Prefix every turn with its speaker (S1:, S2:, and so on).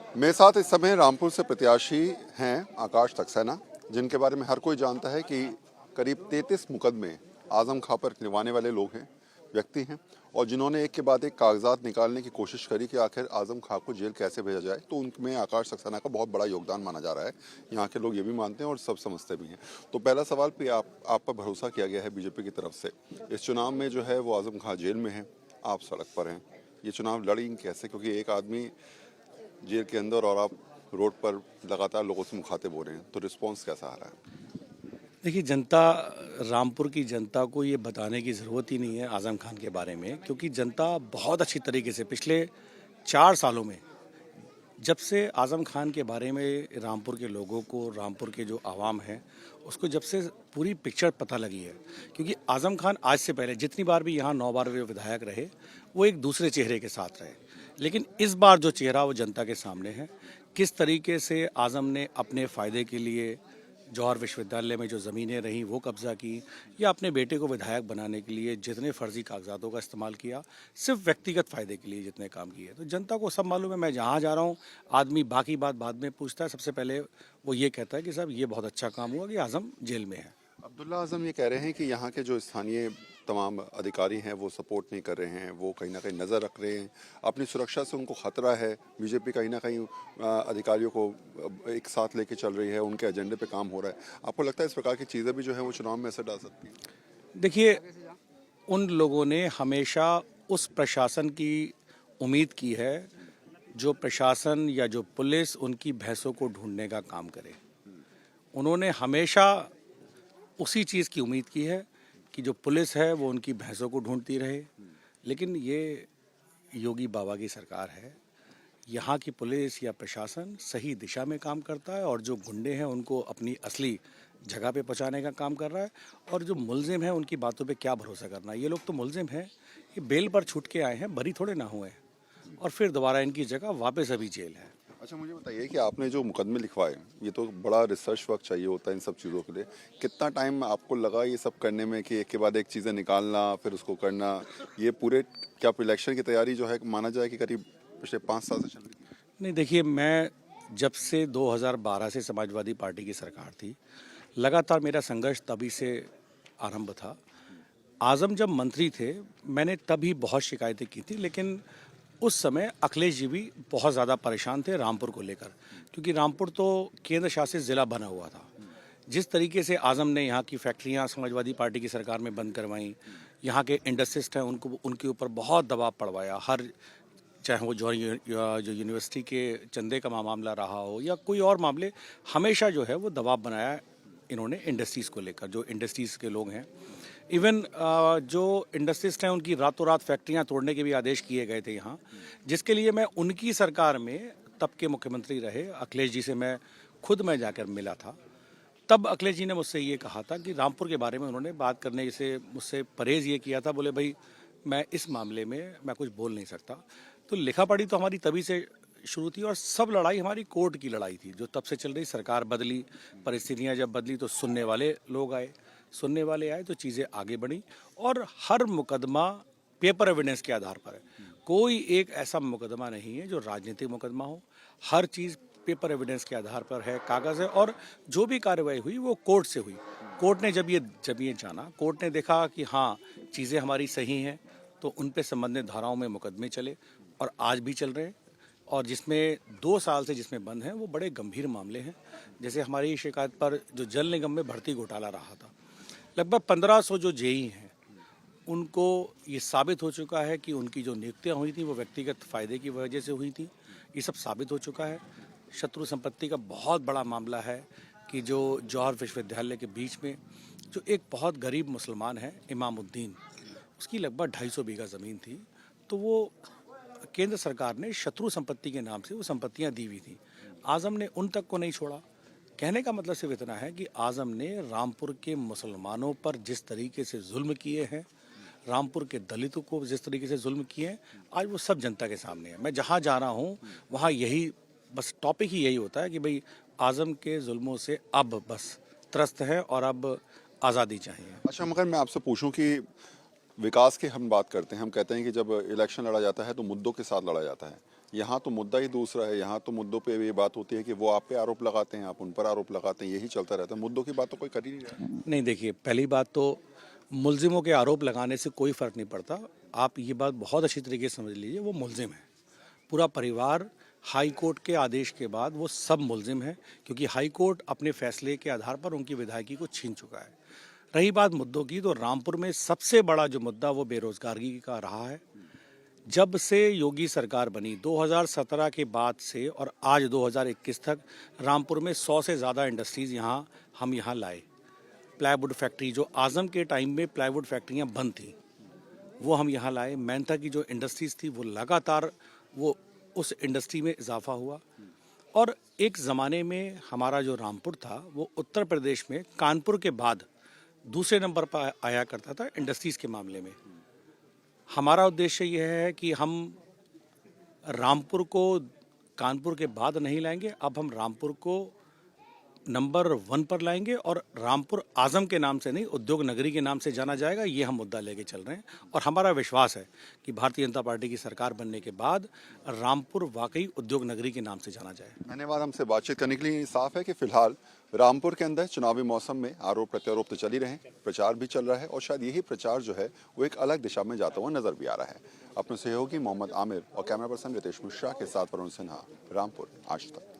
S1: मेरे साथ इस समय रामपुर से प्रत्याशी हैं आकाश सक्सेना, जिनके बारे में हर कोई जानता है कि करीब 33 मुकदमे आजम खां पर निभाने वाले लोग हैं, व्यक्ति हैं, और जिन्होंने एक के बाद एक कागजात निकालने की कोशिश करी कि आखिर आजम खां को जेल कैसे भेजा जाए। तो उनमें आकाश सक्सेना का बहुत बड़ा योगदान माना जा रहा है। यहाँ के लोग ये भी मानते हैं और सब समझते भी हैं। तो पहला सवाल पे आप पर भरोसा किया गया है बीजेपी की तरफ से। इस चुनाव में जो है वो आजम खां जेल में है, आप सड़क पर हैं। ये चुनाव लड़ी कैसे, क्योंकि एक आदमी जेल के अंदर और आप रोड पर लगातार लोगों से मुखातिब हो रहे हैं, तो रिस्पांस कैसा आ रहा है?
S2: देखिए, जनता, रामपुर की जनता को ये बताने की ज़रूरत ही नहीं है आज़म खान के बारे में, क्योंकि जनता बहुत अच्छी तरीके से पिछले 4 सालों में, जब से आज़म खान के बारे में रामपुर के लोगों को, रामपुर के जो आवाम है उसको जब से पूरी पिक्चर पता लगी है। क्योंकि आज़म खान आज से पहले जितनी बार भी यहाँ 9 बार वे विधायक रहे, वो एक दूसरे चेहरे के साथ रहे, लेकिन इस बार जो चेहरा वो जनता के सामने है। किस तरीके से आज़म ने अपने फ़ायदे के लिए जौहर विश्वविद्यालय में जो ज़मीनें रहीं वो कब्ज़ा की, या अपने बेटे को विधायक बनाने के लिए जितने फर्जी कागजातों का इस्तेमाल किया, सिर्फ व्यक्तिगत फ़ायदे के लिए जितने काम किए, तो जनता को सब मालूम है। मैं जहाँ जा रहा हूँ, आदमी बाकी बात बाद में पूछता है, सबसे पहले वो ये कहता है कि साहब ये बहुत अच्छा काम हुआ कि आज़म जेल में है।
S1: अब्दुल्ला आजम ये कह रहे हैं कि यहाँ के जो स्थानीय तमाम अधिकारी हैं वो सपोर्ट नहीं कर रहे हैं, वो कहीं ना कहीं नज़र रख रहे हैं, अपनी सुरक्षा से उनको खतरा है। बीजेपी कहीं ना कहीं अधिकारियों को एक साथ लेके चल रही है, उनके एजेंडे पे काम हो रहा है। आपको लगता है इस प्रकार की चीज़ें भी जो है वो चुनाव में असर डाल सकती हैं?
S2: देखिए, उन लोगों ने हमेशा उस प्रशासन की उम्मीद की है जो प्रशासन या जो पुलिस उनकी भैंसों को ढूंढने का काम करे। उन्होंने हमेशा उसी चीज़ की उम्मीद की है कि जो पुलिस है वो उनकी भैंसों को ढूंढती रहे। लेकिन ये योगी बाबा की सरकार है, यहाँ की पुलिस या प्रशासन सही दिशा में काम करता है, और जो गुंडे हैं उनको अपनी असली जगह पे पहुँचाने का काम कर रहा है। और जो मुलजिम हैं उनकी बातों पे क्या भरोसा करना, ये लोग तो मुलजिम हैं, ये बेल पर छूट के आए हैं, बरी थोड़े ना हुए हैं, और फिर दोबारा इनकी जगह वापस अभी जेल है।
S1: अच्छा, मुझे बताइए कि आपने जो मुकदमे लिखवाए, ये तो बड़ा रिसर्च वर्क चाहिए होता है इन सब चीज़ों के लिए। कितना टाइम आपको लगा ये सब करने में, कि एक के बाद एक चीज़ें निकालना फिर उसको करना? ये पूरे क्या इलेक्शन की तैयारी जो है माना जाए कि करीब पिछले 5 साल से चल रही है?
S2: नहीं, देखिए, मैं जब से 2012 से समाजवादी पार्टी की सरकार थी, लगातार मेरा संघर्ष तभी से आरंभ था। आज़म जब मंत्री थे, मैंने तभी बहुत शिकायतें की थी, लेकिन उस समय अखिलेश जी भी बहुत ज़्यादा परेशान थे रामपुर को लेकर, क्योंकि रामपुर तो केंद्र शासित ज़िला बना हुआ था। जिस तरीके से आज़म ने यहाँ की फैक्ट्रियाँ समाजवादी पार्टी की सरकार में बंद करवाईं, यहाँ के इंडस्ट्रिस्ट हैं उनको, उनके ऊपर बहुत दबाव पड़वाया, हर, चाहे वो जो यूनिवर्सिटी के चंदे का मामला रहा हो या कोई और मामले, हमेशा जो है वो दबाव बनाया इन्होंने इंडस्ट्रीज़ को लेकर। जो इंडस्ट्रीज़ के लोग हैं, इवन जो इंडस्ट्रिस्ट हैं, उनकी रातों रात फैक्ट्रियां तोड़ने के भी आदेश किए गए थे यहाँ, जिसके लिए मैं उनकी सरकार में, तब के मुख्यमंत्री रहे अखिलेश जी से मैं जाकर मिला था। तब अखिलेश जी ने मुझसे ये कहा था कि रामपुर के बारे में उन्होंने बात करने से मुझसे परहेज़ ये किया था, बोले भाई मैं इस मामले में मैं कुछ बोल नहीं सकता। तो लिखा पढ़ी तो हमारी तभी से शुरू थी, और सब लड़ाई हमारी कोर्ट की लड़ाई थी जो तब से चल रही। सरकार बदली, परिस्थितियां जब बदली तो सुनने वाले लोग आए, तो चीज़ें आगे बढ़ी, और हर मुकदमा पेपर एविडेंस के आधार पर है। कोई एक ऐसा मुकदमा नहीं है जो राजनीतिक मुकदमा हो, हर चीज़ पेपर एविडेंस के आधार पर है, कागज़ है, और जो भी कार्रवाई हुई वो कोर्ट से हुई। कोर्ट ने जब ये जाना, कोर्ट ने देखा कि हाँ चीज़ें हमारी सही हैं, तो उन पे संबंधित धाराओं में मुकदमे चले, और आज भी चल रहे हैं। और जिसमें 2 साल से जिसमें बंद हैं वो बड़े गंभीर मामले हैं। जैसे हमारी शिकायत पर जो जल निगम में भर्ती घोटाला रहा था, लगभग 1500 जो जेई हैं, उनको ये साबित हो चुका है कि उनकी जो नियुक्तियां हुई थी वो व्यक्तिगत फ़ायदे की वजह से हुई थी। ये सब साबित हो चुका है। शत्रु संपत्ति का बहुत बड़ा मामला है कि जो जौहर विश्वविद्यालय के बीच में जो एक बहुत गरीब मुसलमान है इमामुद्दीन, उसकी लगभग 250 बीघा ज़मीन थी, तो वो केंद्र सरकार ने शत्रु संपत्ति के नाम से वो संपत्तियां दी हुई थी। आज़म ने उन तक को नहीं छोड़ा। कहने का मतलब सिर्फ इतना है कि आज़म ने रामपुर के मुसलमानों पर जिस तरीके से जुल्म किए हैं, रामपुर के दलितों को जिस तरीके से जुल्म किए हैं, आज वो सब जनता के सामने है। मैं जहाँ जा रहा हूँ वहाँ यही बस टॉपिक ही यही होता है कि भाई आज़म के जुल्मों से अब बस त्रस्त है, और अब आज़ादी चाहिए।
S1: अच्छा, मगर मैं आपसे पूछूं कि विकास की हम बात करते हैं, हम कहते हैं कि जब इलेक्शन लड़ा जाता है तो मुद्दों के साथ लड़ा जाता है, यहाँ तो मुद्दा ही दूसरा है। यहाँ तो मुद्दों पे ये बात होती है कि वो आप पे आरोप लगाते हैं, आप उन पर आरोप लगाते हैं, यही चलता रहता है। मुद्दों की बात तो कोई कर ही नहीं रहा।
S2: नहीं, देखिए, पहली बात तो मुल्जिमों के आरोप लगाने से कोई फ़र्क नहीं पड़ता। आप ये बात बहुत अच्छी तरीके से समझ लीजिए, वो मुल्जिम है। पूरा परिवार हाई कोर्ट के आदेश के बाद वो सब मुल्जिम है, क्योंकि हाई कोर्ट अपने फैसले के आधार पर उनकी विधायकी को छीन चुका है। रही बात मुद्दों की, तो रामपुर में सबसे बड़ा जो मुद्दा वो बेरोजगारी का रहा है। जब से योगी सरकार बनी 2017 के बाद से और आज 2021 तक रामपुर में 100 से ज़्यादा इंडस्ट्रीज़ हम यहाँ लाए। प्लाईवुड फैक्ट्री, जो आजम के टाइम में प्लाईवुड फैक्ट्रियाँ बंद थी, वो हम यहाँ लाए। मेहनता की जो इंडस्ट्रीज़ थी वो लगातार वो उस इंडस्ट्री में इजाफा हुआ। और एक ज़माने में हमारा जो रामपुर था वो उत्तर प्रदेश में कानपुर के बाद दूसरे नंबर पर आया करता था इंडस्ट्रीज़ के मामले में। हमारा उद्देश्य यह है कि हम रामपुर को कानपुर के बाद नहीं लाएंगे, अब हम रामपुर को नंबर 1 पर लाएंगे और रामपुर आजम के नाम से नहीं, उद्योग नगरी के नाम से जाना जाएगा। ये हम मुद्दा लेके चल रहे हैं और हमारा विश्वास है कि भारतीय जनता पार्टी की सरकार बनने के बाद रामपुर वाकई उद्योग नगरी के नाम से जाना जाए।
S1: धन्यवाद। हमसे बातचीत करने के लिए। साफ है कि फिलहाल रामपुर के अंदर चुनावी मौसम में आरोप प्रत्यारोप तो चल ही रहे हैं, प्रचार भी चल रहा है और शायद यही प्रचार जो है वो एक अलग दिशा में जाता हुआ नजर भी आ रहा है। अपने सहयोगी मोहम्मद आमिर और कैमरा पर्सन रितेश मिश्रा के साथ वरुण सिन्हा, रामपुर आज तक।